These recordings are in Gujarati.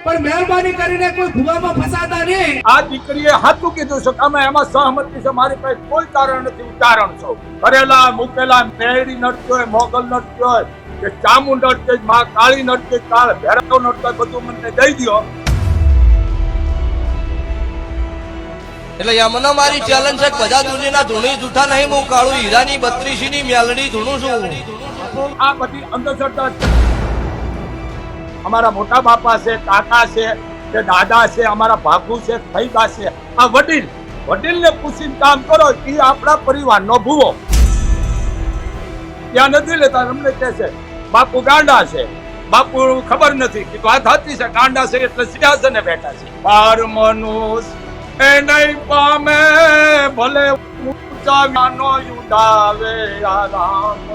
પણ મહેરબાની કરીને કોઈ ભૂવામાં ફસાતા નહીં। આ દીકરીએ હાથું કીધું છે કે અમે એમાં સહમતી છે, મારી પાસે કોઈ કારણ નથી, ઉદાહરણ છો કરેલા મૂકેલા મેળી નડતી હોય, મોગલ નડતી હોય કે ચામુંડ નડતી હોય, માં કાળી નડતી હોય, કાળ ભેરવ નડતો હોય, બધું મને દઈ દો। એટલે યમનો મારી ચેલેન્જ છે, બધા દુનિયાના ધૂણી જૂઠા નહીં, હું કાળું હીરાની 32 ની મેલડી ધૂણું છું। આ બધી અંધશ્રદ્ધા અમારા મોટા બાપા છે, કાકા છે કે દાદા છે, અમારા ભાગુ છે, ફૈગા છે, આ વડીલને પૂછીને કામ કરો, એ આપણા પરિવારનો ભૂવો। ત્યાં નથી લેતા, અમને કહે છે બાપુ ગાંડા છે, બાપુ ખબર નથી કે વાત સાચી છે, ગાંડા છે એટલે સિંહાસને બેઠા છે। બાર મનુષ્ય એ નહીં પામે, ભલે ઊંચા નો યુડાવે આરામ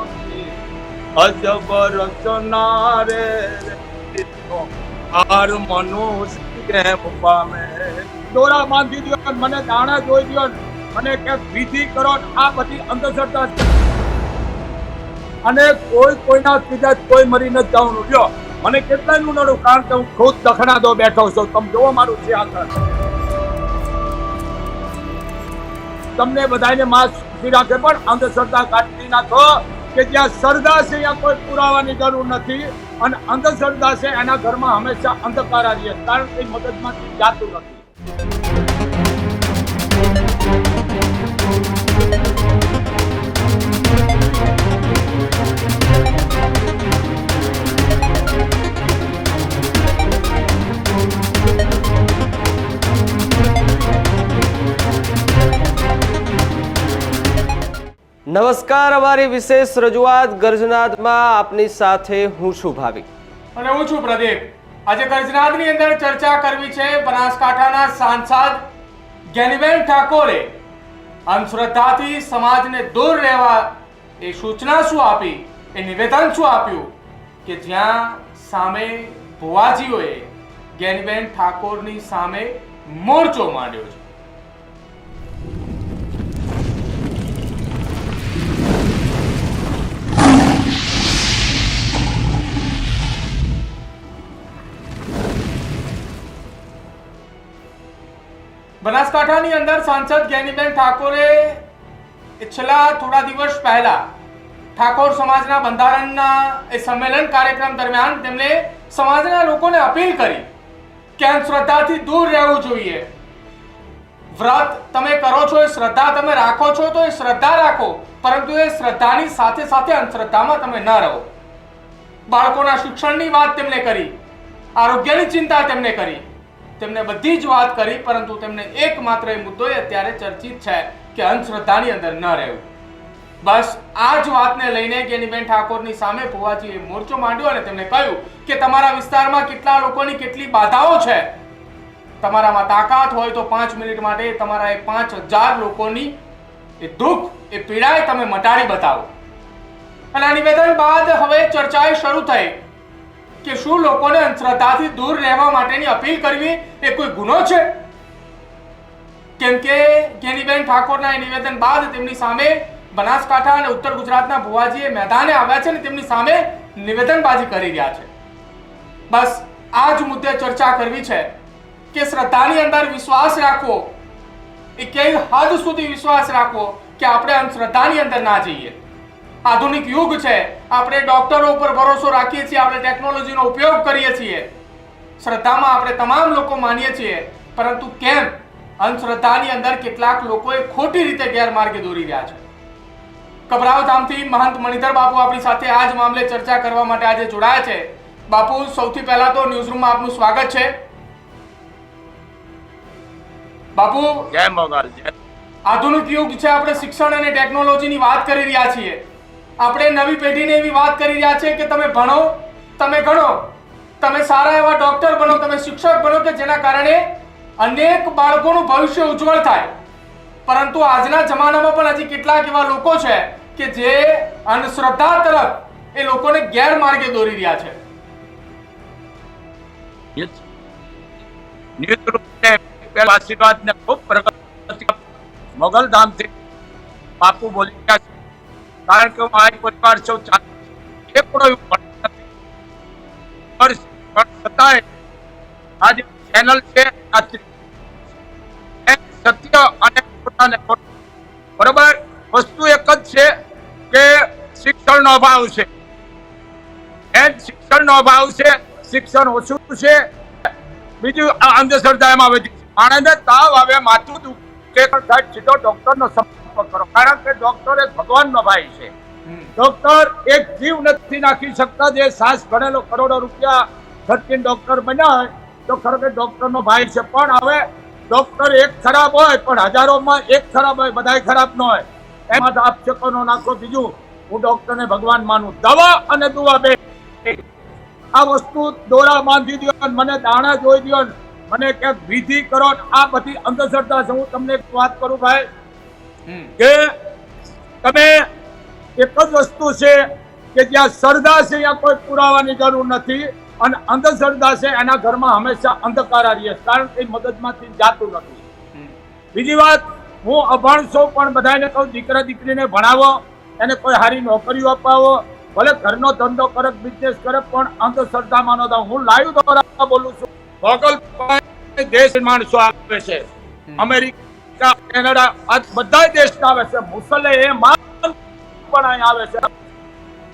અજબર રચના રે આર મનુષ્ય કેમ પામે। દોરા બાંધી દો, મને દાણા જોઈ દો, મને કે વિધિ કરો, આ બધી અંધશ્રદ્ધા છે। અને કોઈના કીધા કોઈ મરી નથી જવાનું। લ્યો મને કેટલાયનું નડું, કારણ કે હું ખુદ દખણા દો બેઠો છું, તમે જોવો મારું છે આગળ। તમને બધાને માસ રાખે, પણ અંધશ્રદ્ધા કાઢી નાખો કે જ્યાં શ્રદ્ધા છે ત્યાં કોઈ પુરાવાની જરૂર નથી, અને અંધશ્રદ્ધા છે એના ઘરમાં હંમેશા અંધકાર રહે, કારણ કે મગજમાંથી જાતું નથી। નમસ્કાર, અમારી વિશેષ રજૂઆત ગર્જનાદમાં આપની સાથે હું છું ભાવિક અને હું છું પ્રદીપ। આજે ગર્જનાદની અંદર ચર્ચા કરવી છે બનાસકાંઠાના સાંસદ જ્ઞાનીબેન ઠાકોરે અંધશ્રદ્ધાથી સમાજને દૂર રહેવા એ સૂચના શું આપી, એ નિવેદન શું આપ્યું કે જ્યાં સામે ભુવાજીઓએ જ્ઞાનીબેન ઠાકોરની સામે મોરચો માંડ્યો છે। બનાસકાંઠાની અંદર સાંસદ જ્ઞાનીબેન ઠાકોરે છેલ્લા થોડા દિવસ પહેલા ઠાકોર સમાજના બંધારણના એ સંમેલન કાર્યક્રમ દરમિયાન તેમણે સમાજના લોકોને અપીલ કરી કે અંધશ્રદ્ધાથી દૂર રહેવું જોઈએ। વ્રત તમે કરો છો, એ શ્રદ્ધા તમે રાખો છો તો એ શ્રદ્ધા રાખો, પરંતુ એ શ્રદ્ધાની સાથે સાથે અંધશ્રદ્ધામાં તમે ન રહો। બાળકોના શિક્ષણની વાત તેમણે કરી, આરોગ્યની ચિંતા તેમણે કરી, તેમને બધી જ વાત કરી, પરંતુ તેમને એકમાત્ર એ મુદ્દો અત્યારે ચર્ચિત છે કે અંધશ્રદ્ધાની અંદર ન રહેવું। બસ આ જ વાતને લઈને જ્ઞાનીબેન ઠાકોરની સામે ભુવાજીએ મોરચો માંડ્યો અને તેમણે કહ્યું કે તમારા વિસ્તારમાં કેટલા લોકોની કેટલી બાધાઓ છે, તમારામાં તાકાત હોય તો 5 મિનિટ માટે તમારા એ 5000 લોકોની એ દુઃખ, એ પીડાએ તમે મટાડી બતાવો। અને આ નિવેદન બાદ હવે ચર્ચાએ શરૂ થઈ કે શું લોકોને અંધશ્રદ્ધાથી દૂર રહેવા માટેની અપીલ કરવી એ કોઈ ગુનો છે? કેમ કે જ્ઞાનીબેન ઠાકોરના એ નિવેદન બાદ તેમની સામે બનાસકાંઠા અને ઉત્તર ગુજરાતના ભુવાજીએ મેદાને આવ્યા છે અને તેમની સામે નિવેદનબાજી કરી રહ્યા છે। બસ આ જ મુદ્દે ચર્ચા કરવી છે કે શ્રદ્ધાની અંદર વિશ્વાસ રાખવો એ કઈ હદ સુધી વિશ્વાસ રાખવો કે આપણે અંધશ્રદ્ધાની અંદર ના જઈએ। આધુનિક યુગ છે, આપણે ડોક્ટરો ઉપર ભરોસો રાખીએ છીએ, આપણે ટેકનોલોજીનો ઉપયોગ કરીએ છીએ, શ્રદ્ધામાં આપણે તમામ લોકો માનીએ છીએ, પરંતુ કેમ અંધશ્રદ્ધાની અંદર કેટલાક લોકોએ ખોટી રીતે ગેરમાર્ગે દોરી રહ્યા છે। કબરાવ ધામથી મહંત મણિધર બાપુ આપણી સાથે આ જ મામલે ચર્ચા કરવા માટે આજે જોડાયા છે। બાપુ, સૌથી પહેલા તો ન્યૂઝરૂમમાં આપનું સ્વાગત છે। બાપુ, જય મોગલ। આધુનિક યુગ છે, આપણે શિક્ષણ અને ટેકનોલોજીની વાત કરી રહ્યા છીએ, આપણે નવી પેઢીને એવી વાત કરી રહ્યા છે કે તમે ભણો, તમે ગણો, તમે સારા એવા ડોક્ટર બનો, તમે શિક્ષક બનો કે જેના કારણે અનેક બાળકોનું ભવિષ્ય ઉજ્જવળ થાય। પરંતુ આજના જમાનામાં પણ હજી કેટલાક એવા લોકો છે કે જે અંધશ્રદ્ધા તરફ એ લોકોને ગેરમાર્ગે દોરી રહ્યા છે। આશીર્વાદ ને ખૂબ પ્રગતિ મોગલ ધામથી બાપુ બોલી રહ્યા છે, કારણ કે હું આ પરિવાર છું, છતાંય આ જે ચેનલ છે આ સત્ય અને ખોટાને ખોટું. બરોબર, વસ્તુ એક જ છે કે શિક્ષણનો અભાવ છે. શિક્ષણનો અભાવ છે, શિક્ષણ ઓછું છે. બીજું આ અંધશ્રદ્ધા એમાં વધી છે. માણસને તાવ આવે, માથું દુખે, સીધો ડોક્ટરનો સંપર્ક કરો, કારણ કે ડોક્ટર એક ભગવાનનો ભાઈ છે. ડોક્ટર એક જીવ નથી નાખી શકતા. જે સાસ ગણેલો કરોડો રૂપિયા ખર્ચીને ડોક્ટર બન્યા હોય તો ખરેખર ડોક્ટરનો ભાઈ છે. પણ હવે ડોક્ટર એક ખરાબ હોય પણ હજારોમાં એક ખરાબ હોય, બધાય ખરાબ ન હોય. એમાં આપશકો નાખો. બીજું, હું ડોક્ટરને ભગવાન માનું. દવા અને દુવા બે આ વસ્તુ દોરા બાંધી દો, મને દાણા જોઈ દો, મને ક્યાંક વિધિ કરો, આ બધી અંધશ્રદ્ધા છે. હું તમને એક વાત કરું ભાઈ કે તમે એક જ વસ્તુ છે કે જ્યાં શ્રદ્ધા છે ત્યાં કોઈ પુરાવાની જરૂર નથી, અને અંધશ્રદ્ધા છે એના ઘરમાં હંમેશા અંધકાર રહે, કારણ કે મગજમાંથી જાતું નથી. બીજી વાત, હું અભણ છું પણ બધાને કહું, દીકરા દીકરીને ભણાવો, એને કોઈ સારી નોકરીઓ અપાવો, ભલે ઘરનો ધંધો કરે, બિઝનેસ કરે, પણ અંધશ્રદ્ધામાં ન થાવ. હું લાઈવ દ્વારા બોલું છું. ગોગલ દેશ માણસો આવે છે, અમેરિકા, કેનેડા, આ બધા દેશના આવે છે. મુસલમાન પણ અહીં આવે છે.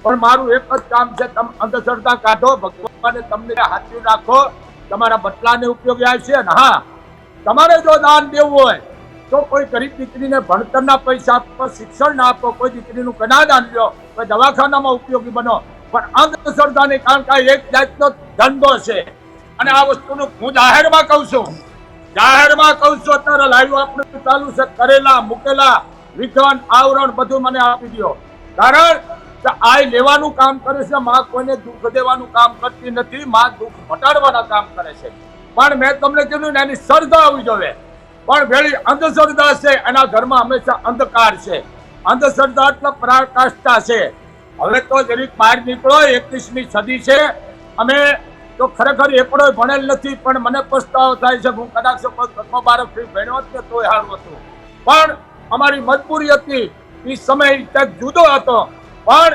પણ મારું એક જ કામ છે, તમે અંધશ્રદ્ધા કાઢો, ભગવાને તમને હાથવી રાખો, તમારા બટલાને ઉપયોગી આવશે. અને હા, તમારે જો દાન દેવું હોય તો કોઈ ગરીબ દીકરીને ભણતરના પૈસા આપો, શિક્ષણ ના આપો, કોઈ દીકરીનું કન્યાદાન લો, કોઈ દવાખાનામાં ઉપયોગી બનો, પણ અંધશ્રદ્ધા નહીં, કારણ કે એક જાતનો ધંધો છે. અને આ વસ્તુનું હું જાહેરમાં કહું છું, અત્યારે લાઈવ આપણે ચાલુ છે, કરેલા મૂકેલા વિધાન આવરણ બધું મને આપી દો, કારણ કે આ લેવાનું કામ કરે છે. માં કોઈને દુઃખ દેવાનું કામ કરતી નથી, માં દુઃખ ઘટાડવાના કામ કરે છે. પણ મેં તમને કીધું ને, એની શ્રદ્ધા હોવી જોઈએ. પણ વેળી અંધશ્રદ્ધા છે, એના ઘરમાં હંમેશા અંધકાર છે. અંધશ્રદ્ધા એટલે પરાકાષ્ઠા છે. હવે તો જરીક બહાર નીકળો, 21મી સદી છે. અમે તો ખરેખર એકડો ભણેલ નથી, પણ મને પસ્તાવો થાય છે. હું કદાચ કોઈ 12 ફી ભણ્યો હોત ને તોય સારું હતું, પણ અમારી મજબૂરી હતી. એ સમય કંઈક જુદો હતો. પણ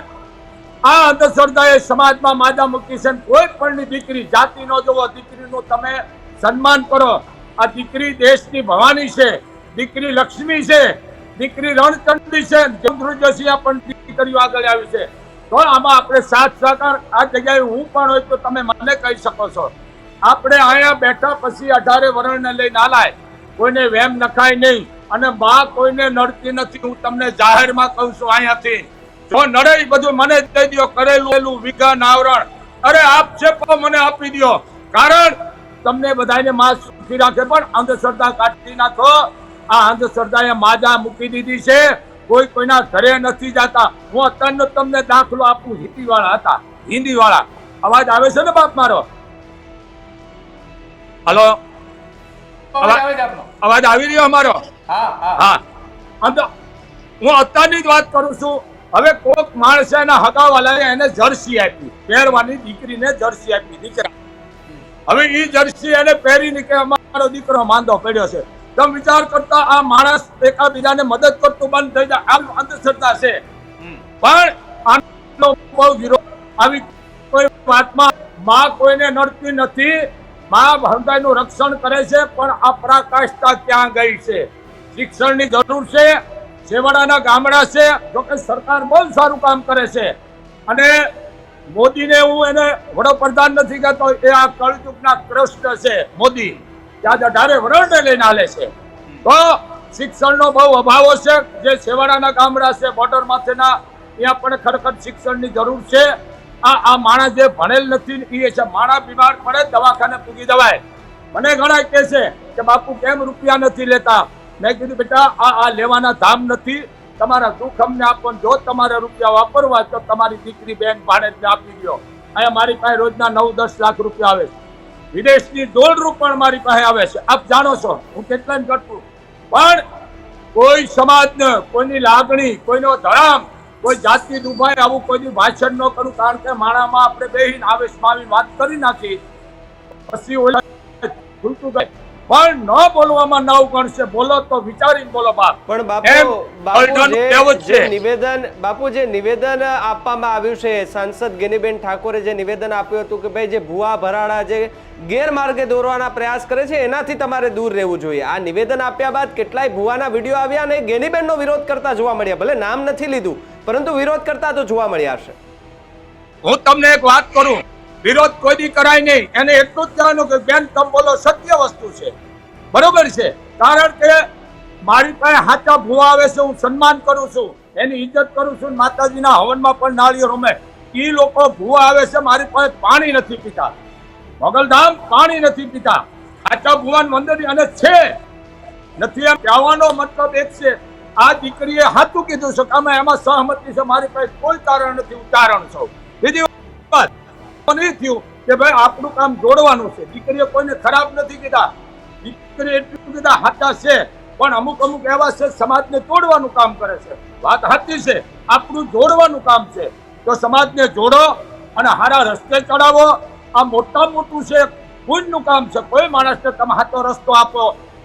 આ અંધશ્રદ્ધાએ સમાજમાં માજા મૂકી છે. કોઈ પણની દીકરી જાતિ ન જોવો, દીકરીનું તમે સન્માન કરો. આ દીકરી દેશની ભવાની છે, દીકરી લક્ષ્મી છે, દીકરી રણચંડી છે. જશિયા પણ દીકરીઓ આગળ આવી છે. તો આમાં આપણે સાથ સહકાર, આ જગ્યાએ હું પણ હોય તો તમે મને કહી શકો છો. આપણે અહીંયા બેઠા પછી 18 વર્ષને લઈને આલાય, કોઈને વેમ નખાય નહીં. અને બા કોઈને નડતી નથી, હું તમને જાહેરમાં કહું છું. અહીંયાથી જો નડે બધું મને દઈ દો, કરેલું વિઘન આવરણ, અરે આપશેપો મને આપી દો, કારણ તમને બધાને માં સુખી રાખે. પણ અંધશ્રદ્ધા કાઢી નાખો. આ અંધશ્રદ્ધાએ માજા મૂકી દીધી છે. કોઈ કોઈના ઘરે નથી જતા. હું અત્યારનો તમને દાખલો આપું. હિન્દી વાળા અવાજ આવે છે ને બાપ મારો? હલો, અવાજ આવી રહ્યો અમારો? હા. હું અત્યારની જ વાત કરું છું. હવે કોઈક માણસે એના હગાવાલાએ એને જર્સી આપી પહેરવાની, દીકરીને જર્સી આપી, દીકરા. હવે એ જર્સી એને પહેરીને કે અમારો દીકરો માંદો પડ્યો છે. તમે વિચાર કરતા આ માણસ એકાબીજાને મદદ કરતું બંધ થઈ જાય. આ અંધશ્રદ્ધા છે. પણ આનો બહુ વિરોધ. આવી કોઈ વાતમાં માં કોઈને નડતી નથી. માં હૃદયનું રક્ષણ કરે છે. પણ આ પરાકાષ્ઠા ક્યાં ગઈ છે? શિક્ષણની જરૂર છે. છેવાડાના ગામડા છે. જોકે સરકાર બહુ સારું કામ કરે છે. અને મોદીને હું એને વડાપ્રધાન નથી કહેતો, એ આ કળયુગના કૃષ્ણ છે મોદી. ત્યાં 18 વર્ષને લઈને હાલે છે. તો શિક્ષણનો બહુ અભાવ છે. જે છેવાડાના ગામડા છે, બોર્ડર માથેના, ત્યાં પણ ખરેખર શિક્ષણની જરૂર છે. આ માણસ જે ભણેલ નથી એ છે. માણસ બીમાર પડે દવાખાને પૂગી દવાય. મને ઘણા કહે છે કે બાપુ કેમ રૂપિયા નથી લેતા? મેં કીધું બેટા, આ લેવાના ધામ નથી. તમારા દુઃખ અમને આપો. જો તમારે રૂપિયા વાપરવા તો તમારી દીકરી બેન ભાણેજને આપી દો. અહીંયા મારી પાસે રોજના 9-10 લાખ રૂપિયા આવે છે. વિદેશની $1 પણ મારી પાસે આવે છે. આપ જાણો છો હું કેટલાને કરતું. પણ કોઈ સમાજને, કોઈની લાગણી, કોઈનો ધડામ, કોઈ જાતિ દુભાઈ, આવું કોઈ ભાષણ ન કરું. કારણ કે માણામાં આપણે બેહીને આવેશમાં આવી વાત કરી નાખી, પછી ખુલતું ગઈ. પણ ન બોલવામાં નવ ગણશે. બોલો તો વિચારીને બોલો બાપ. પણ એમ બાપુ અલ્ટરનું કહેવત છે. જે નિવેદન આપવામાં આવ્યું છે, સાંસદ ગેનીબેન ઠાકોરે જે નિવેદન આપ્યું હતું કે ભાઈ જે ભુવા ભરાડા જે ગેરમાર્ગે દોરવાના પ્રયાસ કરે છે એનાથી તમારે દૂર રહેવું જોઈએ. આ નિવેદન આપ્યા બાદ કેટલાય ભુવાના વિડીયો આવ્યા અને ગેનીબેનનો વિરોધ કરતા જોવા મળ્યા. ભલે નામ નથી લીધું પરંતુ વિરોધ કરતા તો જોવા મળ્યા છે. હું તમને એક વાત કરું, વિરોધ કોઈ દી કરાય નહીં. એને એટલું જ કહેવાનું કે બેન તમે બોલો સત્ય વસ્તુ છે, બરોબર છે. કારણ કે મારી પાસે સાચા ભુવા આવે છે, હું સન્માન કરું છું, એની ઇજ્જત કરું છું. માતાજીના હવનમાં પણ નાળિયેર રમે. એ લોકો ભુવા આવે છે, મારી પાસે પાણી નથી પીતા, મોગલધામ પાણી નથી પીતા. સાચા ભુવાન મંદિર અને છે નથી એમ કહેવાનો મતલબ એક છે. આ દીકરીએ સાચું કીધું છે કે અમે એમાં સહમતી છે, મારી પાસે કોઈ કારણ નથી. ઉદાહરણ છો બીજી વાત નહીં થયું કે ભાઈ આપણું કામ જોડવાનું છે. દીકરીએ કોઈને ખરાબ નથી કીધા, દીકરી એટલું કીધા સાચા છે. પણ અમુક એવા છે સમાજને તોડવાનું કામ કરે છે. વાત સાચી છે, આપણું જોડવાનું કામ છે. તો સમાજને જોડો અને સારા રસ્તે ચડાવો. આ મોટું છે, પુણ્યનું કામ છે. કોઈ માણસને તમે સાચો રસ્તો આપો,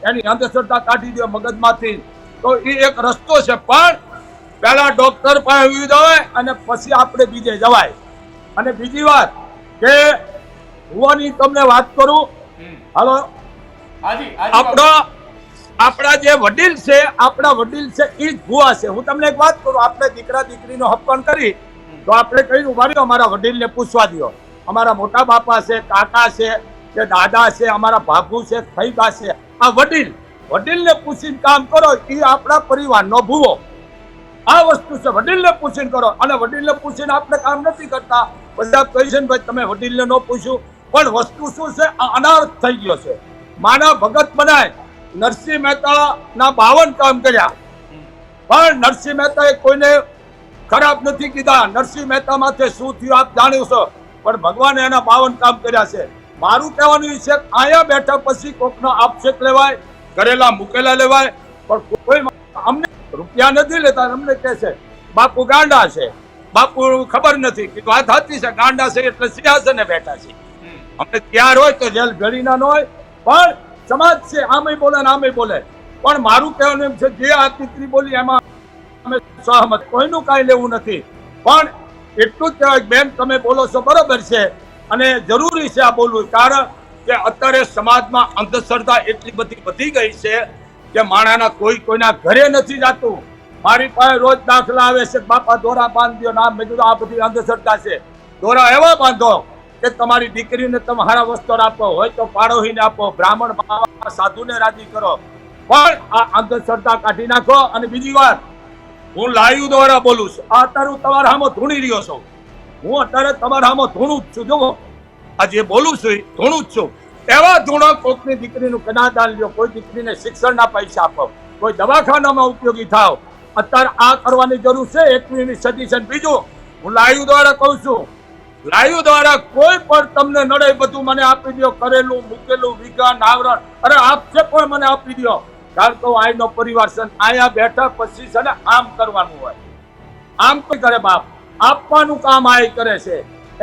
એની અંધશ્રદ્ધા કાઢી દો મગજમાંથી, તો એ એક રસ્તો છે. પણ પહેલા ડોક્ટર પાસે જવાય અને પછી આપણે બીજે જવાય. અને બીજી વાત કે ભુવાની તમને વાત કરું, હાલો આપણા જે વડીલ છે, આપણા વડીલ છે એ જ ભુવા છે. હું તમને એક વાત કરું, આપણે દીકરા દીકરીનો હપ્પણ કરી તો આપણે કહ્યું મારી અમારા વડીલને પૂછવા દો. અમારા મોટા બાપા છે, કાકા છે કે દાદા છે, અમારા ભાભુ છે, ફૈબા છે. આ વડીલને પૂછીને કામ કરો, એ આપણા પરિવારનો ભુવો. આ વસ્તુ છે, વડીલને પૂછીને કરો. અને વડીલને પૂછીને આપણે કામ નથી કરતા. બધા કહી છે ને ભાઈ તમે વડીલને ન પૂછ્યું. પણ વસ્તુ શું છે, આ અનાર્થ થઈ ગયો છે. માના ભગત બનાય. નરસિંહ મહેતા ના 52 કામ કર્યા, પણ નરસિંહ મહેતાએ કોઈને ખરાબ નથી કીધા. નરસિંહ મહેતા માથે શું થયું આપ જાણ્યું છો, પણ ભગવાને એના 52 કામ કર્યા છે. મારું કહેવાનું એ છે અહીંયા બેઠા પછી કોકનો આક્ષેપ લેવાય, કરેલા મૂકેલા લેવાય, પણ કોઈ અમને રૂપિયા નથી લેતા. અમને કહે છે બાપુ ગાંડા છે, બાપુ ખબર નથી. કીધું વાત સાચી છે, ગાંડા છે એટલે સિંહાસને બેઠા છે. અમને ત્યાર હોય તો જેલ ભેળીના ન હોય, પણ સમાજ છે આમે બોલે ને આમે બોલે. પણ મારું કહેવાનું એમ છે જે આ દીકરી બોલી એમાં અમે સહમત, કોઈનું કાંઈ લેવું નથી. પણ એટલું જ કહેવાય બેન તમે બોલો છો બરોબર છે અને જરૂરી છે આ બોલવું. કારણ કે અત્યારે સમાજમાં અંધશ્રદ્ધા એટલી બધી વધી ગઈ છે કે માણાના કોઈના ઘરે નથી જાતું. મારી પાસે રોજ દાખલા આવે છે, બાપા દોરા બાંધ્યો નામ. મેં કીધું આ બધી અંધશ્રદ્ધા છે. દોરા એવા બાંધો કે તમારી દીકરીને તમે સારા વસ્ત્ર આપો, હોય તો પાડોહીને આપો, બ્રાહ્મણ બાવા સાધુને રાજી કરો. પણ આ અંધશ્રદ્ધા કાઢી નાખો. અને બીજી વાત, હું લાઈવ દ્વારા બોલું છું. આ અત્યારે હું તમારા સામે ધૂણી રહ્યો છું. હું અત્યારે તમારા સામે ધૂણું જ છું. જુઓ આ જે બોલું છું એ ધૂણું જ છું. એવા ધૂણો કોકની દીકરીનું કન્યાદાન લ્યો, કોઈ દીકરીને શિક્ષણના પૈસા આપો, કોઈ દવાખાનામાં ઉપયોગી થાવ. અત્યારે આ કરવાની જરૂર છે 21મી સદી છે. બીજું હું લાઈવ દ્વારા કહું છું, લાઈવ દ્વારા કોઈ પણ તમને નડે બધું મને આપી દો. કરેલું મૂકેલું વિજ્ઞાન આવરણ અરે આપશે પણ મને આપી દો. કારણ કે આઈનો પરિવાર છે, અહીંયા બેઠા પછી છે ને આમ કરવાનું હોય. આમ કોઈ કરે બાપ, આપવાનું કામ આ કરે છે.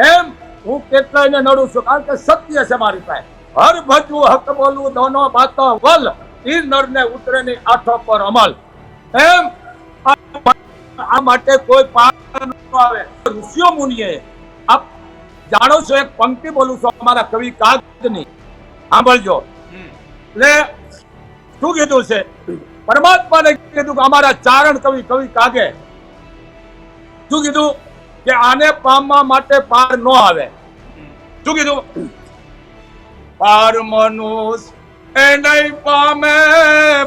એમ હું કેટલાયને નડું છું, કારણ કે સત્ય છે મારી પાસે. હર ભજવું હક બોલવું દોનો બાતો વલ, ઈ નરને ઉતરે ની આઠો પર અમલ. એમ આ માટે કોઈ પાર ન આવે. ઋષિઓ મુનિએ આપ જાણો છો, એક પંક્તિ બોલું છું અમારા કવિ કાગની, સાંભળજો. એટલે શું કીધું છે પરમાત્માને કીધું કે અમારા ચારણ કવિ કાગે શું કીધું કે આને પામવા માટે પાર ન આવે. શું કીધું? પાર મનુષ્ય એ નહીં પામે,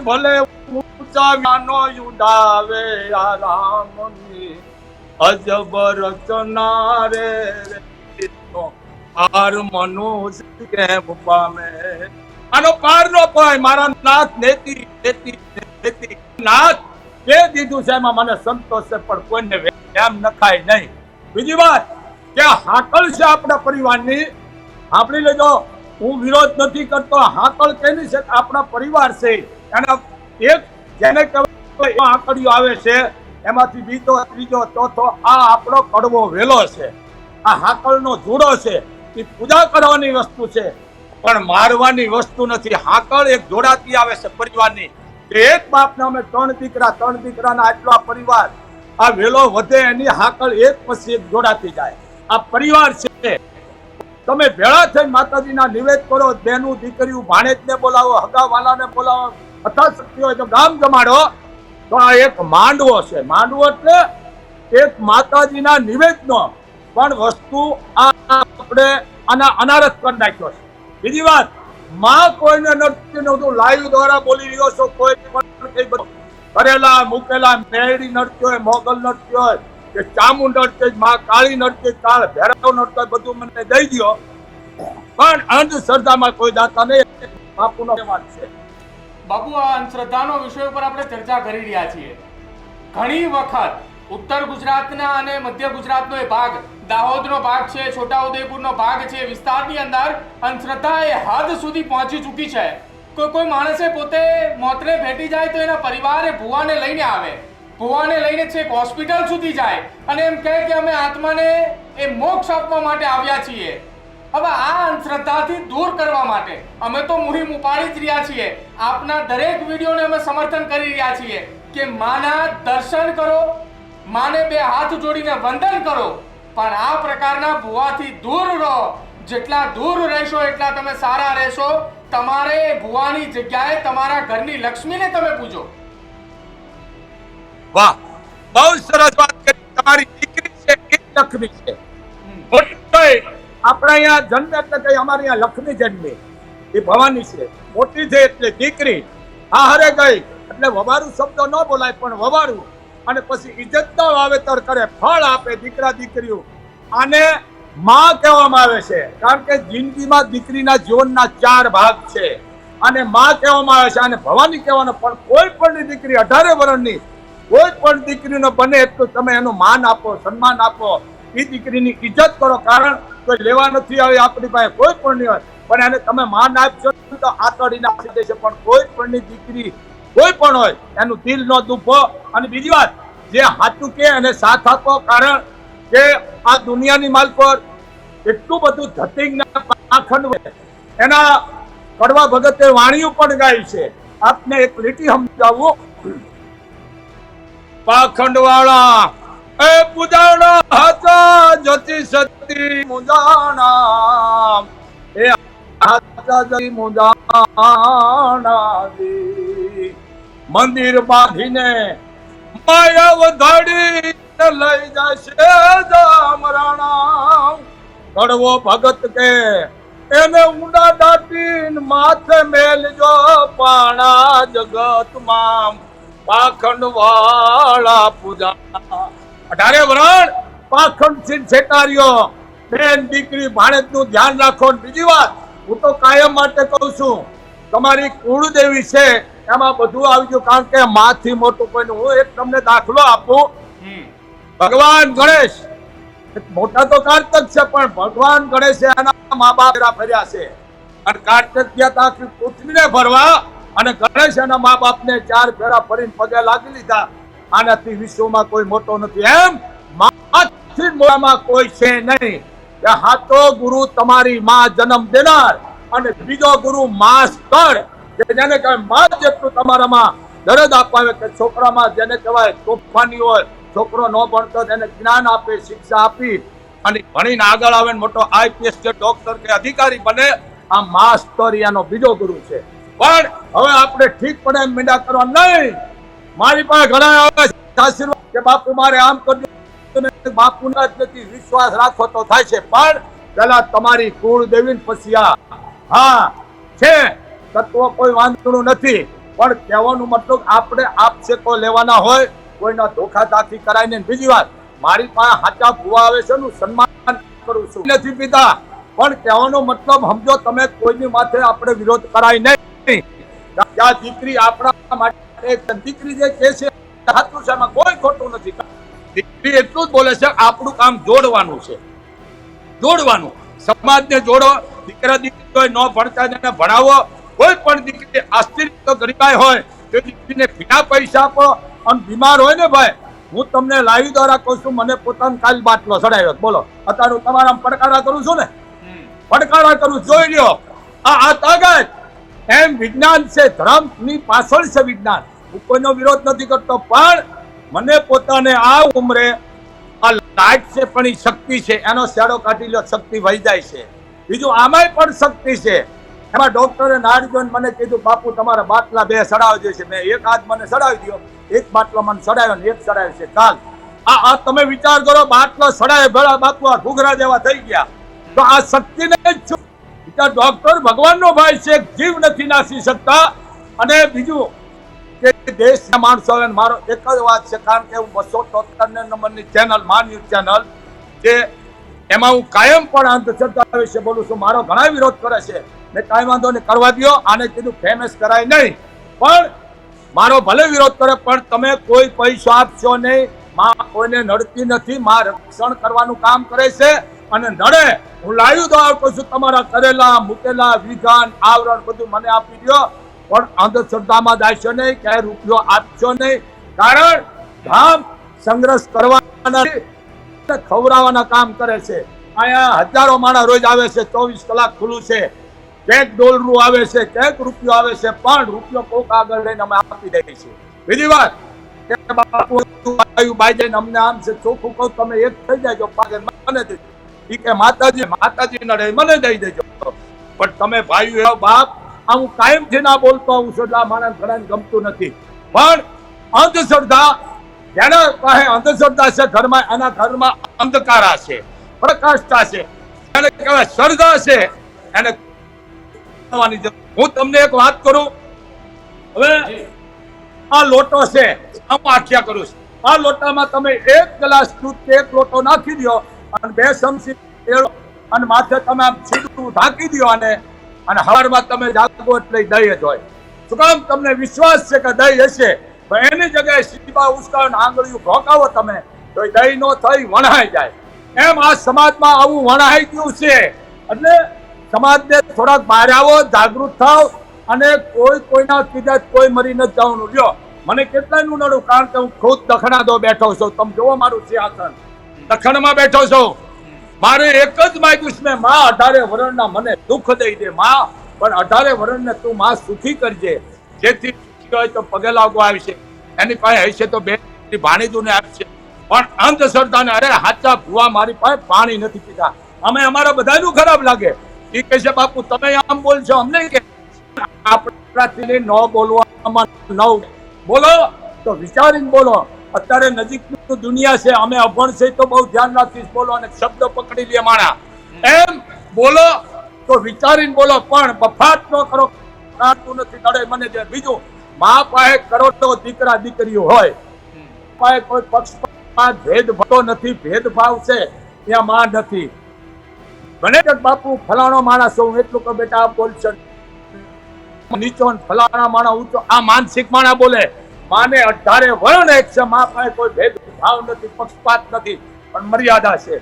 ભલે ઊંચા જ્ઞાનો ઉડાવે. આ રામની અજબ રચના રે, પાર મનુષ્ય કેમ પામે. આનો પાર નો પાય. મારા નાથ નેતી નાથ જે દીધું છે એમાં મને સંતોષ છે, પણ કોઈને એમ નખાય નહીં. બીજી વાત કે હાકલ છે આપણા પરિવારની, સાંભળી લેજો. હું વિરોધ નથી કરતો. હાકલ કેની છે? આપણા પરિવાર છે એના એક જેને કહેવાય આંકડીઓ આવે છે, એમાંથી બીજો ત્રીજો ચોથો આ આપણો કડવો વેલો છે. આ હાકલનો જોડો છે, એ પૂજા કરવાની વસ્તુ છે. પણ મારવાની વસ્તુ નથી. હાકળ એક જોડાતી આવે છે પરિવારની. એક બાપના અમે 3 દીકરાના આટલા પરિવાર, આ વેલો વધે એની હાકળ એક પછી એક જોડાતી જાય. આ પરિવાર છે. તમે ભેળા થઈને માતાજીના નિવેદ કરો, બેનું દીકરીઓ ભાણેજને બોલાવો, હગાવાલાને બોલાવો, યથાશક્તિ હોય તો ગામ જમાડો. તો આ એક માંડવો છે. માંડવો એટલે એક માતાજીના નિવેદનો પણ વસ્તુ આ આપણે આના અનારત કરી નાખ્યો છે. બીજી વાત, માં કોઈને નડતી નહોતું. લાઈવ દ્વારા બોલી રહ્યો છો. કોઈ પણ કઈ કરેલા મૂકેલા મેળી નડતી હોય, મોગલ નડતી હોય કે ચામુંડ નડતી હોય, માં કાળી નડતી હોય, કાળ ભૈરવ નડતો હોય, બધું મને દઈ દો. પણ અંધશ્રદ્ધામાં કોઈ દાતા નહીં. બાપુનો વાત છે. બાપુ, આ અંધશ્રદ્ધાનો વિષય ઉપર આપણે ચર્ચા કરી રહ્યા છીએ. ઘણી વખત ઉત્તર ગુજરાતના અને મધ્ય ગુજરાતનો એ ભાગ, દાહોદનો ભાગ છે, છોટાઉદેપુરનો ભાગ છે, વિસ્તારની અંદર અંધશ્રદ્ધા એ હદ સુધી પહોંચી ચૂકી છે. કોઈ માણસે પોતે મોતને ભેટી જાય તો એના પરિવારે ભુવાને લઈને આવે, ભુવાને લઈને છેક હોસ્પિટલ સુધી જાય અને એમ કહે કે અમે આત્માને એ મોક્ષ આપવા માટે આવ્યા છીએ. હવે આ અંધશ્રદ્ધાથી દૂર કરવા માટે અમે તો મુહિમ ઉપાડી જ રહ્યા છીએ. આપના દરેક વિડીયોને અમે સમર્થન કરી રહ્યા છીએ કે માના દર્શન કરો, માને 2 હાથ જોડીને વંદન કરો, પણ આ પ્રકારના ભુવાથી દૂર રહો. જેટલા દૂર રહેશો એટલા તમે સારા રહેશો. તમારે ભુવાની જગ્યાએ તમારા ઘરની લક્ષ્મીને તમે પૂજો. વાહ, બહુ સરસ વાત કરી. તમારી દીકરી છે એ લક્ષ્મી છે. આપણા અહીંયા જન્મ એટલે કઈ અમારે અહીંયા લક્ષ્મી જન્મી, એ ભવાની છે. મોટી છે એટલે દીકરી. આ હરે ગઈ એટલે વવારું શબ્દ ન બોલાય, પણ વવારું. અને પછી ઇજ્જતનો વાવેતર કરે, ફળ આપે દીકરા દીકરીઓ. આને માં કહેવામાં આવે છે. કારણ કે જિંદગીમાં દીકરીના જીવનના 4 ભાગ છે અને માં કહેવામાં આવે છે. અને ભવાની કહેવાનો. પણ કોઈ પણ દીકરી 18 વર્ષની કોઈ પણ દીકરીનો બને એટલું તમે એનું માન આપો, સન્માન આપો, એ દીકરીની ઇજ્જત કરો. કારણ કોઈ લેવા નથી આવે આપણી પાસે, કોઈ પણ નહીં હોય, પણ એને તમે માન આપશો તો આતડી નાખી દેશે. પણ કોઈ પણની દીકરી કોઈ પણ હોય એનું દિલ ન દુભો. અને બીજી વાત, જે સાચું કે એને સાથ આપો. કારણ કે આ દુનિયાની માલ પર એટલું બધું ધતિંગ પાખંડ હોય. એના કડવા ભગતે વાણીઓ પણ ગાય છે. આપને એક લીટી સમજાવું. પાખંડ વાળા એ પૂજાણા હાચા જતી સતી મુજાણા, એ હાચા જતી મુજાણા દી. મંદિર બાંધીને માયા વધાડી લઈ જશે જામરાણા. કડવો ભગત કે એને ઊંડા દાટીને માથે મેલજો પાણા જગતમાં. પાખંડ વાળા પૂજા 18 વર્ષ પાખંડ થી છેટાર્યો. બેન દીકરી ભાણેજનું ધ્યાન રાખો. બીજી વાત, હું તો કાયમ માટે કહું છું, તમારી કુળદેવી છે એમાં બધું આવી ગયું. કારણ કે માથી મોટું કોઈ. હું એક તમને દાખલો આપું. ભગવાન ગણેશ મોટા તો કાર્તક છે, પણ ભગવાન ગણેશ એના મા બાપ ફર્યા છે. અને કાર્તક ગયા તા પૃથ્વીને ભરવા, અને ગણેશ એના મા બાપને 4 ફેરા ફરીને પગે લાગી લીધા. આનાથી વિશ્વમાં કોઈ મોટો નથી. એમ માથી મોટામાં કોઈ છે નહીં. હાથો ગુરુ તમારી માં જન્મ દેનાર, અને બીજો ગુરુ માસ્ટર, જેને કહેવાય માં જેટલું તમારામાં દરદ અપાવે. કે છોકરામાં જેને કહેવાય તોફાની હોય, છોકરો ન ભણતો એને જ્ઞાન આપે, શિક્ષા આપી અને ભણીને આગળ આવે, મોટો IPS કે ડોક્ટર કે અધિકારી બને. આ માસ્ટર એનો બીજો ગુરુ છે. પણ હવે આપણે ઠીક પડે એમ મીંડા કરવા નહીં. મારી પાસે ઘણા આવે આશીર્વાદ કે બાપુ મારે આમ કરજો. બાપુના જ નથી, વિશ્વાસ રાખો તો થાય છે. પણ પેલા તમારી કુળદેવી પછી હા છે તત્વ કોઈ વાંધો નથી. પણ કહેવાનો મતલબ આપણે આપશેકો લેવાના હોય, કોઈના ધોખાધાખી કરાય નહીં. બીજી વાત, મારી પાસે હાચા ભુવા આવે છે એનું સન્માન કરું છું, નથી પીતા. પણ કહેવાનો મતલબ સમજો, તમે કોઈની માથે આપણે વિરોધ કરાય નહીં. આ દીકરી આપણા માટે એક દીકરી જે કહે છે સાચું છે, એમાં કોઈ ખોટું નથી. દીકરી એટલું જ બોલે છે, આપણું કામ જોડવાનું છે. જોડવાનું, સમાજને જોડો. દીકરા દીકરી હોય ન ભણતા એને ભણાવો. કોઈ પણ દીકરી આશ્ચર્ય ગરીબાઈ હોય તો દીકરીને બીજા પૈસા આપો. અને બીમાર હોય ને ભાઈ, હું તમને લાઈવ દ્વારા કહું છું, મને પોતાનો કાલ બાટલો ચડાવ્યો. બોલો, અત્યારે હું તમારા પડકારા કરું છું ને, પડકારા કરું, જોઈ લ્યો. આ તાકાત એમ વિજ્ઞાન છે, ધર્મની પાછળ છે વિજ્ઞાન. હું કોઈનો વિરોધ નથી કરતો, પણ મને પોતાને આ ઉંમરે આ લાઈટ છે પણ એ શક્તિ છે, એનો શેડો કાઢી લો, શક્તિ વહી જાય છે. બીજું આમાંય પણ શક્તિ છે. એમાં ડોક્ટરે નાડી જોઈને મને કીધું, બાપુ તમારા બાટલા 2 સડાવી છે. મેં એક હાથ મને સડાવી દો, એક બાટલો મને સડાવ્યો ને એક સડાવ્યો છે કાલ. આ તમે વિચાર કરો, બાટલો સડાય ભલા બાપુ આ ઘૂઘરા જેવા થઈ ગયા. તો આ શક્તિને જ ડોક્ટર ભગવાનનો ભાઈ છે, જીવ નથી નાસી શકતા. અને બીજું કે દેશના માણસો, મારો એક જ વાત છે, કારણ કે હું 273 નંબરની ચેનલ, મા ન્યૂઝ ચેનલ જે એમાં હું કાયમ પણ અંધશ્રદ્ધા વિશે બોલું છું. મારો ઘણા વિરોધ કરે છે, મેં કાંઈ વાંધો નહીં, કરવા દો. આને કીધું ફેમસ કરાય નહીં, પણ મારો ભલે વિરોધ કરે પણ તમે કોઈ પૈસો આપશો નહીં. માં કોઈને નડતી નથી, માં રક્ષણ કરવાનું કામ કરે છે. અને નડે હું લાવી દો કહું છું, તમારા કરેલા મૂકેલા વિધાન આવરણ બધું મને આપી દો, પણ અંધશ્રદ્ધામાં દાશો નહીં, ક્યાંય રૂપિયો આપશો નહીં. કારણ ધામ સંગ્રહ કરવાના ખવડાવવાના કામ કરે છે. અહીંયા હજારો માણસ રોજ આવે છે, 24 કલાક ખુલ્લું છે. ક્યાંક ડોલરું આવે છે, ક્યાંક રૂપિયો આવે છે, પણ રૂપિયો કોક આગળ લઈને અમે આપી દઈએ છીએ. બીજી વાત કે બાપુ બાઈ અમને આમ છે, ચોખ્ખું કહું તમે એક થઈ જાય પાછળ મને દેજો, ઈ કે માતાજી નડે મને દઈ દેજો. પણ તમે ભાઈઓ બાપ આ હું કાયમથી ના બોલતો આવું છું, એટલે આ માણસ ઘણાને ગમતું નથી. પણ અંધશ્રદ્ધા, જેના પાસે અંધશ્રદ્ધા છે ઘરમાં, એના ઘરમાં અંધકારા છે, પ્રકાશતા છે, એને કહેવાય શ્રદ્ધા છે. એને હું તમને એક વાત કરું, હવે આ લોટો છે, હું આખ્યા કરું છું. આ લોટામાં તમે 1 ગ્લાસ દૂધ, 1 લોટો નાખી દો અને 2 ચમચી તેલ અને માથે તમે આમ સીધું ઢાંકી દો, અને હવારમાં તમે જાગો એટલે દહીં જ હોય. શું કામ? તમને વિશ્વાસ છે કે દહીં હશે, પણ એની જગ્યાએ સીધા ઉસકાળ આંગળીઓ ભોકાવો તમે તો એ દહીં નો થઈ વણાઈ જાય. એમ આ સમાજમાં આવું વણાઈ ગયું છે. એટલે સમાજને થોડાક બહાર આવો, જાગૃત થાવ, અને કોઈના કીધા કોઈ મરી નથી જવાનું. લ્યો મને કેટલાયનું નડું, કારણ કે હું ખુદ દખણાદો બેઠો છું. તમે જોવો મારું સિંહાસન, દખણમાં બેઠો છું. મારે એક જ માગ્યું છે, મેં માં 18 વર્ષના મને દુઃખ દઈ દે માં, પણ 18 વર્ષને તું માં સુખી કરજે, જેથી હોય તો પગે લાગવા આવશે, એની પાસે હશે તો બે ભાણીજુને આપશે. પણ અંધશ્રદ્ધાને અરે હાચા ભુવા મારી પાસે પાણી નથી પીતા. અમે અમારા બધાનું ખરાબ લાગે. એ કહે છે બાપુ તમે આમ બોલશો, અમને કે આપણાથી ન બોલવામાં ન બોલો તો વિચારીને બોલો. અત્યારે નજીકની દુનિયા છે, અમે અભણ છે તો બહુ ધ્યાન રાખીશ બોલો, અને શબ્દ પકડી લે માણા. એમ બોલો તો વિચારીને બોલો, પણ બફાટ ન કરો. કાઢતું નથી નડે મને છે. બીજું, મા પાસે કરોડો દીકરા દીકરીઓ હોય, પાસે કોઈ પક્ષપાત ભેદભાવ નથી, ભેદભાવ છે ત્યાં માં નથી. બને કે બાપુ ફલાણો માણસ હું એટલું કે બેટા આ બોલશે નીચો, ફલાણા માણસ ઊંચો, આ માનસિક માણસ બોલે. માને 18 વર્ણ એક છે, મા પાસે કોઈ ભેદભાવ નથી, પક્ષપાત નથી, પણ મર્યાદા છે.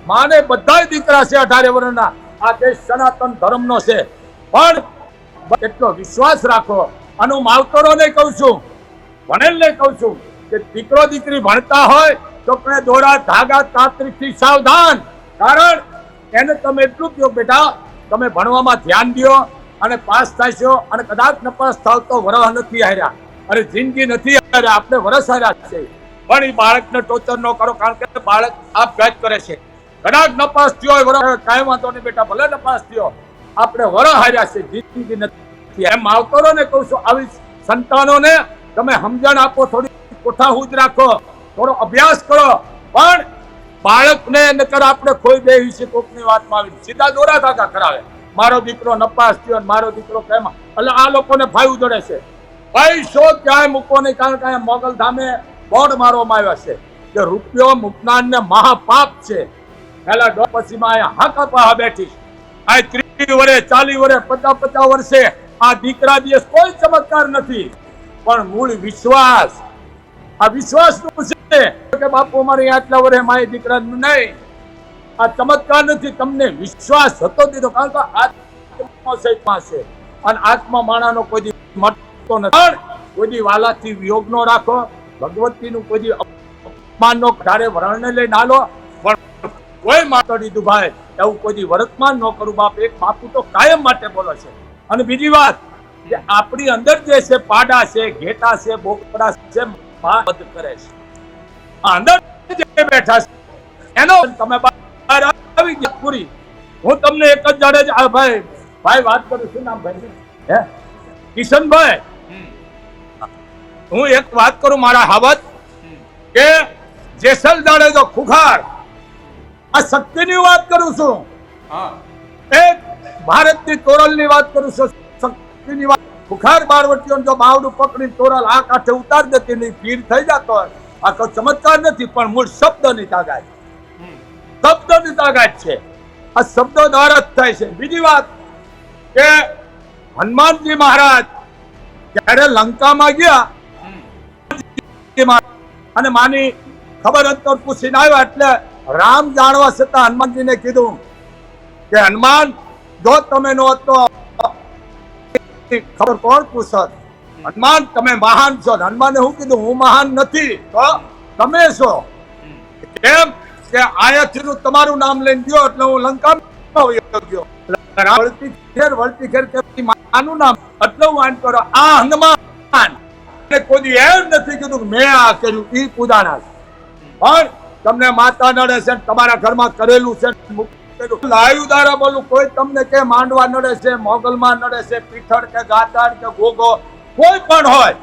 માને બધા દીકરા છે 18 વર્ષના. આ દેશ સનાતન ધર્મનો છે, પણ એટલો વિશ્વાસ રાખો. અને હું માવતરોને કહું છું, ભણેલને કહું છું કે દીકરો દીકરી ભણતા હોય તો પણ દોરા ધાગા તાંત્રિકથી સાવધાન. કારણ એને તમે એટલું કહો બેટા તમે ભણવામાં ધ્યાન દો અને પાસ થશો, અને કદાચ નપાસ થાવ તો વરહ નથી હાર્યા, અરે જિંદગી નથી હાર્યા, આપણે વરસ હાર્યા છે. પણ એ બાળકને ટોર્ચર ન કરો, કારણ કે બાળક આપઘાત કરે છે. કદાચ નપાસ થયો હોય વરહ, કાંઈ વાંધો નહીં બેટા, ભલે નપાસ થયો, આપણે વરહ હાર્યા છે, જિંદગી નથી. એમ માવતરોને કહું છું, આવી સંતાનોને તમે સમજણ આપો, થોડી કોઠાહૂજ રાખો, થોડો અભ્યાસ કરો. પણ બાળકને નકર આપણે કોઈ બે વિશે કોકની વાતમાં આવી સીધા દોરા ધાગા કરાવે. મારો દીકરો નપાસ થયો, મારો દીકરો કેમ, એટલે આ લોકોને ફાયું જડે છે. પૈસો ક્યાંય મૂકો નહીં, કારણ કે મોગલ ધામે બોર્ડ મારવામાં આવ્યા છે કે રૂપિયો મૂકનારને મહાપાપ છે. પેલા ડો પછી હાકા પાહા બેઠી આ 30 વર્ષે 40 વર્ષે 50 વર્ષે આ દીકરા દિવસ કોઈ ચમત્કાર નથી, પણ મૂળ વિશ્વાસ. આ વિશ્વાસ નું છે કે બાપુ અમારે આટલા વર્ષે માય દીકરા નહીં, આ ચમત્કાર નથી. તમને વિશ્વાસ હતો દીધો, કારણ કે આત્મા છે, અને આત્મા માણાનો કોઈ મળતો નથી. કોઈ વાલાથી વિયોગ નો રાખો, ભગવતી નું કોઈ અપમાન નો, ધારે વરણને લઈ ના લો, પણ કોઈ માતડી દુભાઈ એવું કોઈ દી વર્તમાન ન કરું બાપ. એક બાપુ તો કાયમ માટે બોલે છે. અને બીજી વાત કે આપણી અંદર જે છે પાડા છે, ઘેટા છે, બોકડા છે, બંધ કરે છે. આ અંદર જે બેઠા છે એનો તમે બહાર આવી ગયા પૂરી. હું તમને એક જ જાડે આ ભાઈ વાત કરું છું. નામ ભાઈ હે કિશનભાઈ, હું એક વાત કરું મારા હાવત કે જેસલ જાડેજો ખુખાર, આ શક્તિની વાત કરું છું. એક ભારતની તોરલની વાત કરું છું. શક્તિની વાત. ખુખાર બારવટીઓ જો બાવડું પકડીને તોરલ આ કાંઠે ઉતાર દેતી નહીં, પીર થઈ જતો હોય. આ કોઈ ચમત્કાર નથી, પણ મૂળ શબ્દની તાકાત, શબ્દની તાકાત છે. આ શબ્દો દ્વારા જ થાય છે. બીજી વાત કે હનુમાનજી મહારાજ જ્યારે લંકામાં ગયા અને માની ખબર અંતર પૂછીને આવ્યા, એટલે રામ જાણવા છતાં હનુમાનજીને કીધું કે હનુમાન, જો તમે નો તો ખબર કોણ પૂછત? હનુમાન, તમે મહાન છો. હનુમાને શું કીધું? હું મહાન નથી, તો તમે છો. કેમ કે આયાથી તમારું નામ લઈને ગયો એટલે હું લંકામાં ગયો. વળતી ખેર કે માનું નામ એટલે હું આન કરો. આ હનુમાન કોઈ એમ નથી કીધું કે મેં આ કર્યું, ઈ પૂજાના છે. પણ તમને માતા નડે છે, તમારા ઘરમાં કરેલું છે, લાયુ દ્વારા બોલું. કોઈ તમને કે માંડવા નડે છે, મોગલમાં નડે છે, પીઠળ કે ગાતાર કે ગોગો કોઈ પણ હોય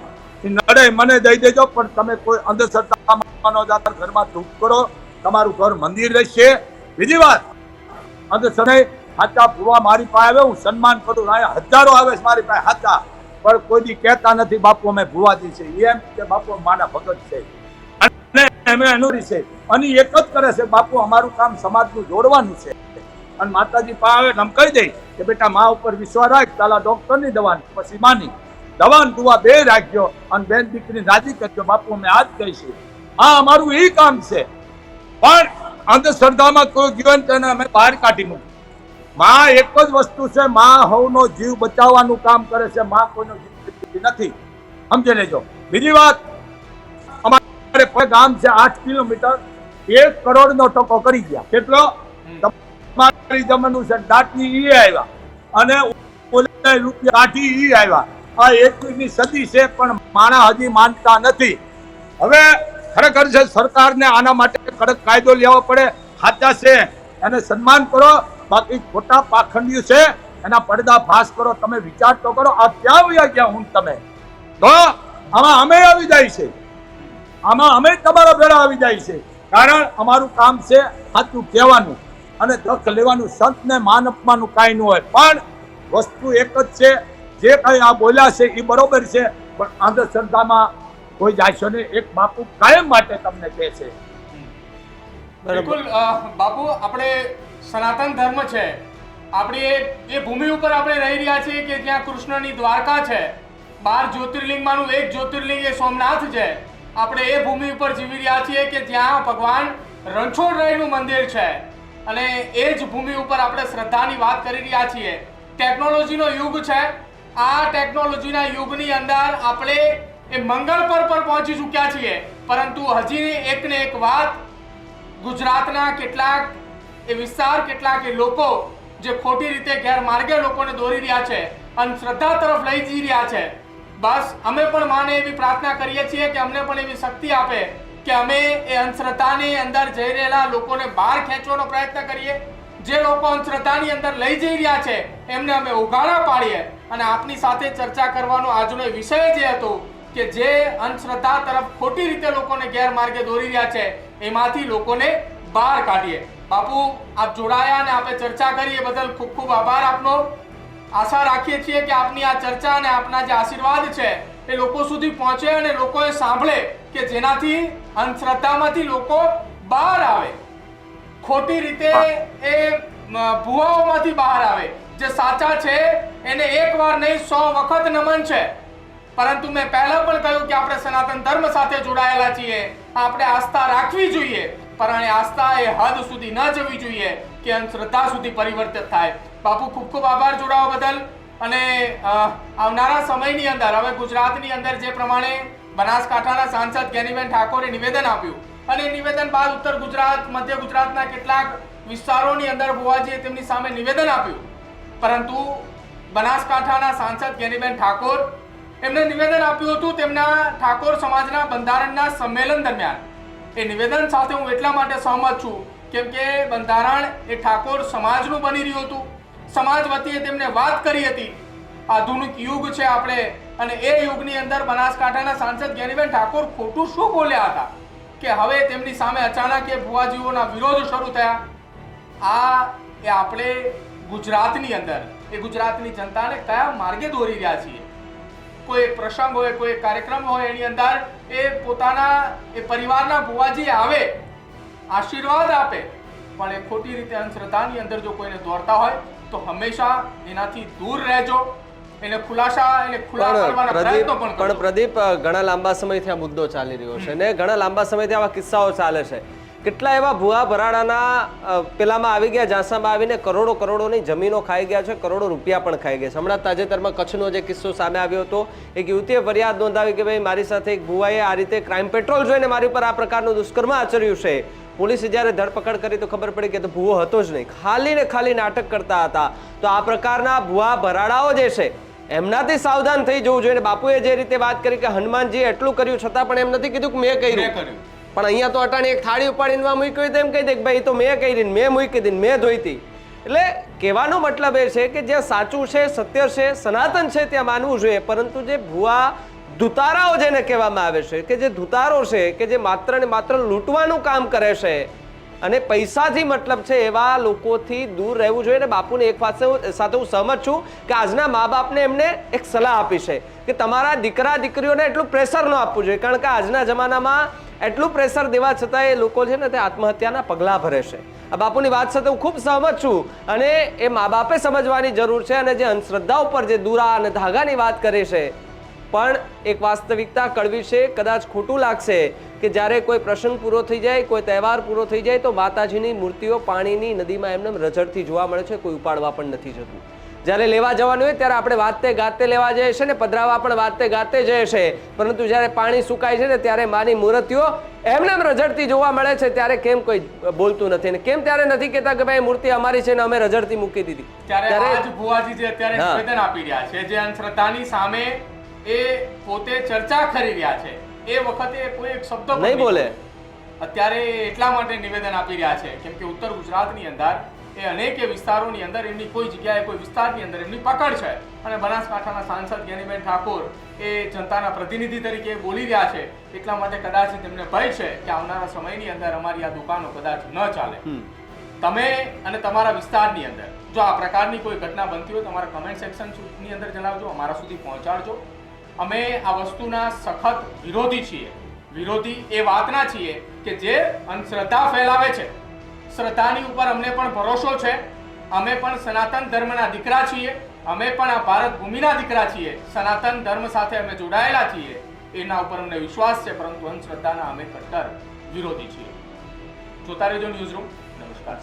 નડે, મને દઈ દેજો. પણ તમે કોઈ અંધશ્રદ્ધામાં જાતા ઘરમાં ધૂપ કરો, તમારું ઘર મંદિર રહેશે. બીજી વાત, અંધશ્રદ્ધા હાચા ભૂવા મારી પાસે આવે, હું સન્માન કરું. હજારો આવે છે મારી પાસે હાચા, પણ કોઈ દી કહેતા નથી બાપુ અમે ભૂવાજી છે. એમ કે બાપુ માના ભગત છે અને અમે અનુરી છે. અને એક જ કરે છે બાપુ, અમારું કામ સમાજનું જોડવાનું છે. અને માતાજી પાસે આવે એમ કહી દે કે બેટા મા ઉપર વિશ્વાસ રાખ, પેલા ડોક્ટરની દવા, પછી માની દવા દુવા બે રાખજો અને બેન દીકરી રાજી કરજો. બાપુ અમે આ જ કહીશું. આ અમારું એ કામ છે. પણ અંધશ્રદ્ધામાં કોઈ ગયો ને તેને અમે બહાર કાઢી મૂકી. માં એક જ વસ્તુ છે, માં હવનો જીવ બચાવવાનું કામ કરે છે. માં કોઈનો જીવ નથી, સમજી લેજો. બીજી વાત, અમારે ગામ છે 8 કિલોમીટર, 1 કરોડ નો ટકો કરી ગયા. કેટલો? તમારી જમવાનું છે દાંતની ઈ આવ્યા અને રૂપિયા કાઢી ઈ આવ્યા. આ 21મી સદી છે, પણ માણા હજી માનતા નથી. હવે ખરેખર છે સરકારને આના માટે કડક કાયદો લેવો પડે. સાચા છે એને સન્માન કરો, બાકી ખોટા પાખંડીઓ છે એના પડદા ફાસ કરો. તમે વિચાર તો કરો, આ ક્યાં વયા ગયા? હું તમે તો આમાં અમે આવી જાય છે, આમાં અમે તમારા ભેળા આવી જાય છે. કારણ અમારું કામ છે સાચું કહેવાનું અને દખ લેવાનું. સંતને માન અપમાનનું કાંઈ ન હોય. પણ વસ્તુ એક જ છે, જે કઈ આ બોલ્યા છે એ બરોબર છે, પણ અંધશ્રદ્ધામાં કોઈ જાયશો નહીં. એક બાપુ કાયમ માટે તમને કહે છે. બિલકુલ બાપુ, આપણે સનાતન ધર્મ છે, આપણી એ ભૂમિ ઉપર આપણે રહી રહ્યા છીએ કે જ્યાં કૃષ્ણની દ્વારકા છે. 12 જ્યોતિર્લિંગમાંનું એક જ્યોતિર્લિંગ એ સોમનાથ છે. આપણે એ ભૂમિ ઉપર જીવી રહ્યા છીએ કે જ્યાં ભગવાન રણછોડરાયનું મંદિર છે. અને એ જ ભૂમિ ઉપર આપણે શ્રદ્ધાની વાત કરી રહ્યા છીએ. ટેકનોલોજીનો યુગ છે. આ ટેકનોલોજીના યુગની અંદર આપણે એ મંગળ પર પહોંચી ચૂક્યા છીએ. પરંતુ હજી એક ને એક વાત, ગુજરાતના કેટલાક એ વિસ્તાર, કેટલાક એ લોકો જે ખોટી રીતે ગેરમાર્ગે લોકોને દોરી રહ્યા છે, અંધશ્રદ્ધા તરફ લઈ જઈ રહ્યા છે. બસ અમે પણ માને એવી પ્રાર્થના કરીએ છીએ કે અમને પણ એવી શક્તિ આપે કે અમે એ અંધશ્રદ્ધાની અંદર જઈ રહેલા લોકોને બહાર ખેંચવાનો પ્રયત્ન કરીએ. જે લોકો અંધશ્રદ્ધાની અંદર લઈ જઈ રહ્યા છે એમને અમે ઉઘાડા પાડીએ. અને આપની સાથે ચર્ચા કરવાનો આજનો વિષય જે હતો કે જે અંધશ્રદ્ધા તરફ ખોટી રીતે લોકોને ગેરમાર્ગે દોરી રહ્યા છે એમાંથી લોકોને બહાર કાઢીએ. બાપુ, આપ જોડાયા અને આપણે ચર્ચા કરી એ બદલ ખૂબ ખૂબ આભાર આપનો. આશા રાખીએ છીએ કે આપની આ ચર્ચા અને આપના જે આશીર્વાદ છે એ લોકો સુધી પહોંચે અને લોકોએ સાંભળે કે જેનાથી અંધશ્રદ્ધામાંથી લોકો બહાર આવે, ખોટી રીતે એ ભુવાઓમાંથી બહાર આવે. જે સાચા છે એને એકવાર નહીં 100 વખત નમન છે. પરંતુ મેં પહેલા પણ કહ્યું કે આપણે સનાતન ધર્મ સાથે જોડાયેલા છીએ, આપણે આસ્થા રાખવી જોઈએ, પણ આસ્થા એ હદ સુધી ન જવી જોઈએ કે અંધશ્રદ્ધા સુધી પરિવર્તિત થાય. બાપુ, ખૂબ ખૂબ આભાર જોડાવા બદલ. અને આવનારા સમયની અંદર હવે ગુજરાતની અંદર જે પ્રમાણે બનાસકાંઠાના સાંસદ જ્ઞાનીબેન ઠાકોરે નિવેદન આપ્યું અને નિવેદન બાદ ઉત્તર ગુજરાત, મધ્ય ગુજરાતના કેટલાક વિસ્તારોની અંદર ભુવાજીએ તેમની સામે નિવેદન આપ્યું, પરંતુ બનાસકાંઠાના સાંસદ ગેનીબેન ઠાકોર એમને નિવેદન આપ્યું હતું તેમના ઠાકોર સમાજના બંધારણના સંમેલન દરમિયાન. એ નિવેદન સાથે હું એટલા માટે સહમત છું કેમ કે બંધારણ એ ઠાકોર સમાજનું બની રહ્યું હતું. સમાજ વતીએ તેમને વાત કરી હતી આધુનિક યુગ છે આપણે, અને એ યુગની અંદર બનાસકાંઠાના સાંસદ ગેનીબેન ઠાકોર ખોટું શું બોલ્યા હતા કે હવે તેમની સામે અચાનક એ ભુવાજીઓના વિરોધ શરૂ થયા. એ આપણે ગુજરાતની અંદર એ ગુજરાતની જનતાને કયા માર્ગે દોરી રહ્યા છીએ. કોઈ એક પ્રસંગ હોય, કોઈ એક કાર્યક્રમ હોય, એની અંદર એ પોતાના એ પરિવારના ભુવાજી આવે, આશીર્વાદ આપે, પણ એ ખોટી રીતે અંધશ્રદ્ધાની અંદર જો કોઈને દોરતા હોય તો હંમેશા એનાથી દૂર રહેજો. એને ખુલ્લા કરવાના પ્રયત્નો પણ પણ પ્રદીપ, ઘણા લાંબા સમયથી આ મુદ્દો ચાલી રહ્યો છે ને ઘણા લાંબા સમયથી આવા કિસ્સાઓ ચાલે છે. કેટલા એવા ભુવા ભરાડાના પેલામાં આવી ગયા, ઝાંસામાં આવીને કરોડોની જમીનો ખાઈ ગયા છે, કરોડો રૂપિયા પણ ખાઈ ગયા છે. હમણાં તાજેતરમાં કચ્છનો જે કિસ્સો સામે આવ્યો હતો, એક યુવતીએ ફરિયાદ નોંધાવી કે ભાઈ મારી સાથે એક ભુવાએ આ રીતે ક્રાઇમ પેટ્રોલ જોઈને મારી ઉપર આ પ્રકારનું દુષ્કર્મ આચર્યું છે. પોલીસે જ્યારે ધરપકડ કરી તો ખબર પડી કે તો ભુવો હતો જ નહીં, ખાલી ને ખાલી નાટક કરતા હતા. તો આ પ્રકારના ભુવા ભરાડાઓ જે છે એમનાથી સાવધાન થઈ જવું જોઈએ. બાપુએ જે રીતે વાત કરી કે હનુમાનજીએ એટલું કર્યું છતાં પણ એમ નથી કીધું કે મેં કર્યું, પણ અહીંયા તો અટાણી એક થાળી ઉપાડીને મૂકી તો એમ કહી દે કે ભાઈ તો મેં કરી, મેં મૂકી દીધી, મેં ધોઈતી. એટલે કહેવાનો મતલબ એ છે કે જે સાચું છે, સત્ય છે, સનાતન છે ત્યાં માનવું જોઈએ, પરંતુ જે ભુવા ધુતારાઓ જેને કહેવામાં આવે છે કે જે ધુતારો છે કે જે માત્ર ને માત્ર લૂંટવાનું કામ કરે છે અને પૈસાથી મતલબ છે એવા લોકોથી દૂર રહેવું જોઈએ. અને બાપુને એક વાત સાથે હું સહમત છું કે આજના મા બાપને એમને એક સલાહ આપી છે કે તમારા દીકરા દીકરીઓને એટલું પ્રેશર ન આપવું જોઈએ, કારણ કે આજના જમાનામાં એટલું પ્રેશર દેવા છતાં એ લોકો છે ને તે આત્મહત્યાના પગલાં ભરે છે. આ બાપુની વાત સાથે હું ખૂબ સહમત છું અને એ મા બાપે સમજવાની જરૂર છે. અને જે અંધશ્રદ્ધા ઉપર જે દુરા અને ધાગાની વાત કરી છે, પણ એક વાસ્તવિકતા કડવી છે. કદાચ ખોટું લાગશે કે જ્યારે કોઈ પ્રસંગ પૂરો થઈ જાય, કોઈ તહેવાર પૂરો થઈ જાય તો માતાજીની મૂર્તિઓ પાણીની નદીમાં એમને રઝળતી જોવા મળે છે, કોઈ ઉપાડવા પણ નથી જતું. જ્યારે લેવા જવાનું હોય ત્યારે આપણે વાતે ગાતે લેવા જઈએ છીએ ને પધરાવા પણ વાતે ગાતે જઈએ છે, પરંતુ જ્યારે પાણી સુકાય છે ને ત્યારે માની મૂર્તિઓ એમને રઝળતી જોવા મળે છે. ત્યારે કેમ કોઈ બોલતું નથી ને કેમ ત્યારે નથી કહેતા કે ભાઈ મૂર્તિ અમારી છે ને અમે રઝળતી મૂકી દીધી. ત્યારે આજ ભુવાજી જે અત્યારે નિવેદન આપી રહ્યા છે, જે અંધશ્રદ્ધાની સામે એ પોતે ચર્ચા કરી રહ્યા છે, એ વખતે કોઈ એક શબ્દ નહીં બોલે. અત્યારે એટલા માટે નિવેદન આપી રહ્યા છે કેમ કે ઉત્તર ગુજરાતની અંદર એ અનેક વિસ્તારોની અંદર એમની કોઈ જગ્યાએ કોઈ વિસ્તારની અંદર એમની પકડ છે અને બનાસકાંઠાના સાંસદ ગેનીબેન ઠાકોર એ જનતાના પ્રતિનિધિ તરીકે બોલી રહ્યા છે. એટલા માટે કદાચ તેમને ભય છે કે આવનારા સમયની અંદર અમારી આ દુકાનો કદાચ ન ચાલે. તમે અને તમારા વિસ્તારની અંદર જો આ પ્રકારની કોઈ ઘટના બનતી હોય તમારા કમેન્ટ સેક્શનની અંદર જણાવજો, અમારા સુધી પહોંચાડજો. અમે આ વસ્તુના સખત વિરોધી છીએ. વિરોધી એ વાતના છીએ કે જે અંધશ્રદ્ધા ફેલાવે છે. શ્રદ્ધાની ઉપર અમને પણ ભરોસો છે. અમે પણ સનાતન ધર્મના દીકરા છીએ. અમે પણ આ ભારત ભૂમિના દીકરા છીએ. સનાતન ધર્મ સાથે અમે જોડાયેલા છીએ. એના ઉપર અમને વિશ્વાસ છે, પરંતુ અંધશ્રદ્ધાના અમે કટ્ટર વિરોધી છીએ. જોતા રહેજો ન્યૂઝરૂમ. નમસ્કાર.